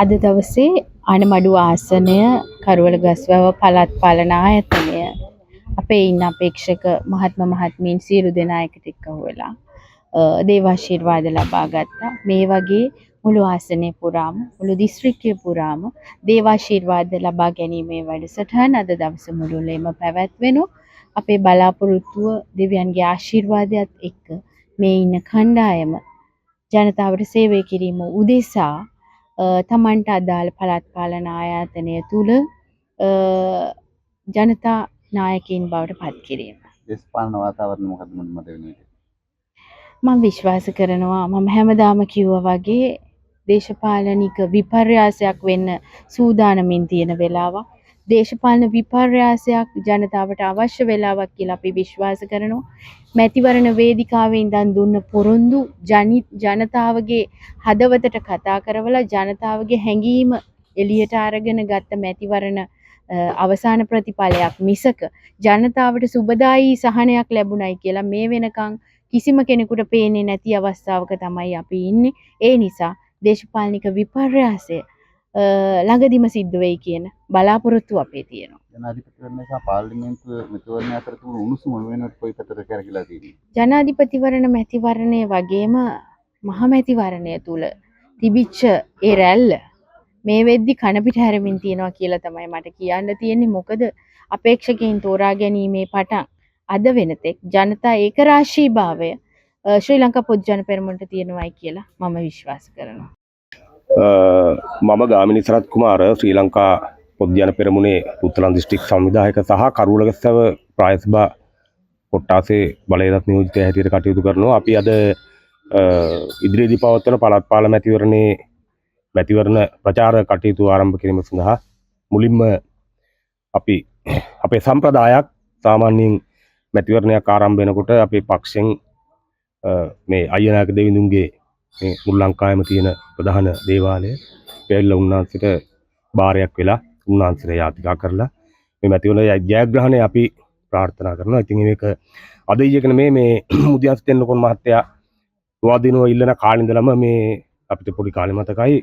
අද දවසේ අනමඩු ආසනය කරුවල ගස්වැව පළාත් පාලන ආයතනය අපේ ඉන්න අපේක්ෂක මහත්ම මහත්මීන් සියලු දෙනා එකට එක්කහුව වෙලා දේවාශිර්වාද ලබා ගත්තා. මේ වගේ මුළු ආසනය පුරාම මුළු දිස්ත්‍රික්කය පුරාම දේවාශිර්වාද ලබා ගැනීමේ වැඩසටහන අද දවස මුළුල්ලේම පැවැත්වෙනු. අපේ බලාපොරොත්තුව දෙවියන්ගේ ආශිර්වාදයත් එක්ක මේ ඉන්න කණ්ඩායම ජනතාවට සේවය කිරීම උදෙසා තමන්ට අදාළ පළාත් පාලන ආයතනය තුල ජනතා නායකයින් බවට පත් කිරීම. දේශපාලන වාතාවරණය මොකක්ද මට වෙන්නේ? මම විශ්වාස කරනවා මම හැමදාම කිව්වා වගේ දේශපාලනික විපර්යාසයක් වෙන්න සූදානමින් තියෙන වෙලාවක්. දේශපාලන විපර්යාසයක් ජනතාවට අවශ්‍ය වෙලාවක් කියලා අපි විශ්වාස කරනවා. මැතිවරණ වේදිකාවේ ඉඳන් දුන්න පොරොන්දු ජනතාවගේ හදවතට කතා කරවලා ජනතාවගේ හැඟීම එළියට අරගෙන ගත්ත මැතිවරණ අවසාන ප්‍රතිඵලයක් මිසක ජනතාවට සුබදායී සහනයක් ලැබුණයි කියලා මේ වෙනකන් කිසිම කෙනෙකුට පේන්නේ නැති අවස්ථාවක තමයි අපි ඉන්නේ. ඒ නිසා දේශපාලනික විපර්යාසය ළඟදිම සිද්ධ වෙයි කියන බලාපොරොත්තු අපේ තියෙනවා. ජනාධිපතිවරණය සහ පාර්ලිමේන්තු මැතිවරණය අතර තිබුණු උණුසුම වෙනකොට කොයි පැත්තට කරකිලා තියෙන්නේ? ජනාධිපතිවරණ මැතිවරණය වගේම මහ මැතිවරණය තුල තිබිච්ච ඒ රැල්ල මේ වෙද්දි කන පිට හැරමින් තියෙනවා කියලා තමයි මට කියන්න තියෙන්නේ. මොකද අපේක්ෂකයන් තෝරා ගැනීමේ පටන් අද වෙනතෙක් ජනතා ඒකරාශීභාවය ශ්‍රී ලංකා පොදු ජන පෙරමුණට තියෙනවායි කියලා මම විශ්වාස කරනවා. මම ගාමිණී සරත් කුමාර ශ්‍රී ලංකා පොදු ජන පෙරමුණේ උත්තර දිස්ත්‍රික් සංවිධායක සහ කරුවලගස්සව ප්‍රායසභා කොට්ටාසේ බලයලත් නියෝජිතය හැටියට කටයුතු කරනවා. අපි අද ඉදිරියේදී පවත්වන පළාත් පාලන මැතිවරණ ප්‍රචාර කටයුතු ආරම්භ කිරීම සඳහා මුලින්ම අපි අපේ සම්ප්‍රදායක් සාමාන්‍යයෙන් මැතිවරණයක් ආරම්භ වෙනකොට අපේ පක්ෂෙන් මේ අයියනායක දෙවිඳුන්ගේ මේ මුල් ලංකාවේම තියෙන ප්‍රධාන දේවාලය පෙරළ උන්වහන්සේට බාරයක් වෙලා උන්වහන්සේට යාතිකා කරලා මේ මැතිවරණ ජයග්‍රහණය අපි ප්‍රාර්ථනා කරනවා. ඉතින් මේක අද ඊයක නෙමේ මේ මුදියන්ස් තෙන්නකොන් මහත්තයා තුවාදිනව ඉල්ලන කාලේ ඉඳලම මේ අපිට පොඩි කාලේ මතකයි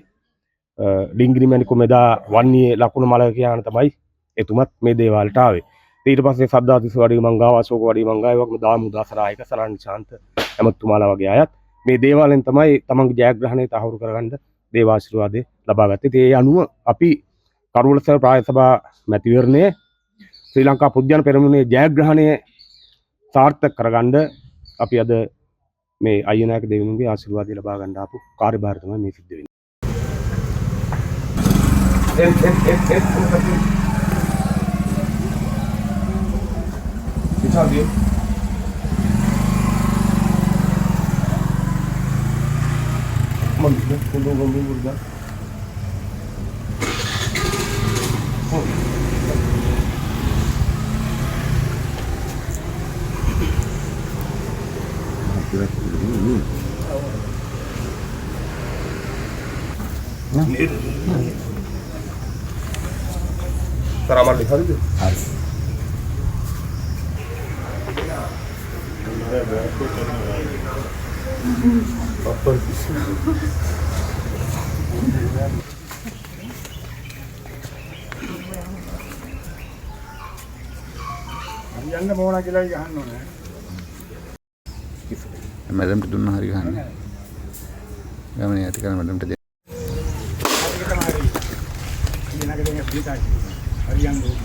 ඩිංගිරි මැණිකු මෙදා වන්නේ ලකුණු මල කියන තමයි එතුමත් මේ දේවාලට ආවේ. ඊට පස්සේ සද්දාතිස්ස වඩි මංගා අශෝක වඩි මංගා ඒ වගේම දාමු දාසනායක සරණ ශාන්ත එමතුමාලා වගේ අයත් මේ දේවාලෙන් තමයි තමන්ගේ ජයග්‍රහණය තහවුරු කරගන්න දේවාශිර්වාදේ ලබා ගත්තේ. ඒ අනුව අපි කරුවලසව ප්‍රායසභා මැතිවරණය ශ්‍රී ලංකා පොදු ජන පෙරමුණේ ජයග්‍රහණය සාර්ථක කරගන්න අපි අද මේ අයියනායක දෙවියන්ගේ ආශිර්වාදය ලබා ගන්න ආපු කාර්යභාරය තමයි මේ සිද්ධ වෙන්නේ. Italia. Mangiare, quando vamos guardar. Sarà mal di fare? යන්න මොනවා කියලා ගහන්න ඕනේ. මැඩම්ට දුන්නා හරි ගහන්න. ගමනේ යටි කරන මැඩම්ට දෙන්න. හරියට තමයි. ඊනක දෙන්නේ පිටායි. හරියන්නේ.